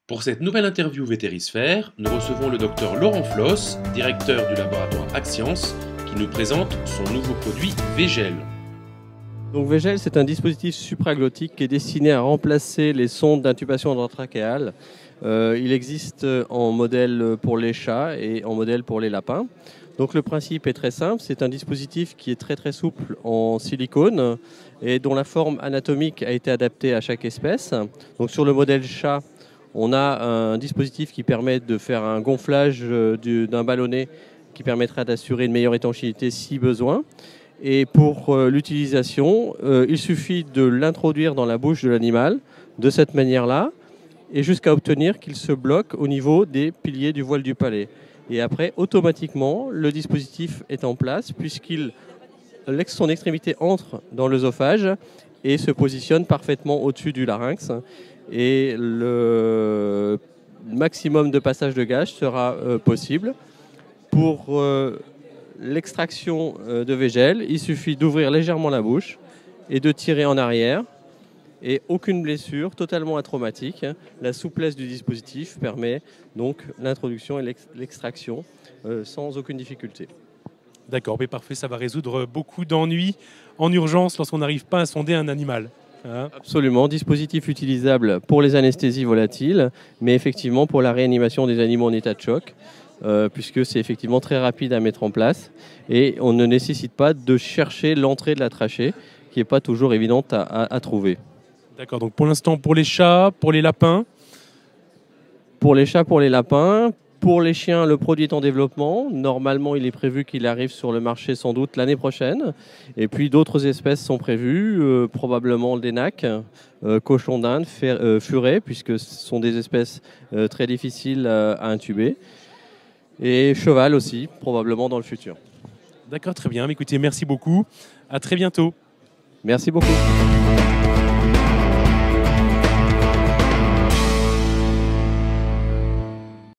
Pour cette nouvelle interview Vétérisphère, nous recevons le docteur Laurent Floss, directeur du laboratoire Axience, qui nous présente son nouveau produit Végel. Donc Végel, c'est un dispositif supraglottique qui est destiné à remplacer les sondes d'intubation intratrachéale. Il existe en modèle pour les chats et en modèle pour les lapins. Donc le principe est très simple, c'est un dispositif qui est très souple en silicone et dont la forme anatomique a été adaptée à chaque espèce. Donc sur le modèle chat, on a un dispositif qui permet de faire un gonflage d'un ballonnet qui permettra d'assurer une meilleure étanchéité si besoin. Et pour l'utilisation, il suffit de l'introduire dans la bouche de l'animal de cette manière-là et jusqu'à obtenir qu'il se bloque au niveau des piliers du voile du palais. Et après, automatiquement, le dispositif est en place son extrémité entre dans l'œsophage et se positionne parfaitement au-dessus du larynx. Et le maximum de passage de gaz sera possible. Pour l'extraction de Végel, il suffit d'ouvrir légèrement la bouche et de tirer en arrière. Et aucune blessure, totalement atraumatique. La souplesse du dispositif permet donc l'introduction et l'extraction sans aucune difficulté. D'accord, mais parfait, ça va résoudre beaucoup d'ennuis en urgence lorsqu'on n'arrive pas à sonder un animal. Hein ? Absolument, dispositif utilisable pour les anesthésies volatiles, mais effectivement pour la réanimation des animaux en état de choc, puisque c'est effectivement très rapide à mettre en place et on ne nécessite pas de chercher l'entrée de la trachée, qui n'est pas toujours évidente à trouver. D'accord, donc pour l'instant, pour les chats, pour les lapins. Pour les chats, pour les lapins. Pour les chiens, le produit est en développement. Normalement, il est prévu qu'il arrive sur le marché sans doute l'année prochaine. Et puis d'autres espèces sont prévues, probablement le dénac, cochon d'Inde, furet, puisque ce sont des espèces très difficiles à intuber. Et cheval aussi, probablement dans le futur. D'accord, très bien. Écoutez, merci beaucoup. À très bientôt. Merci beaucoup.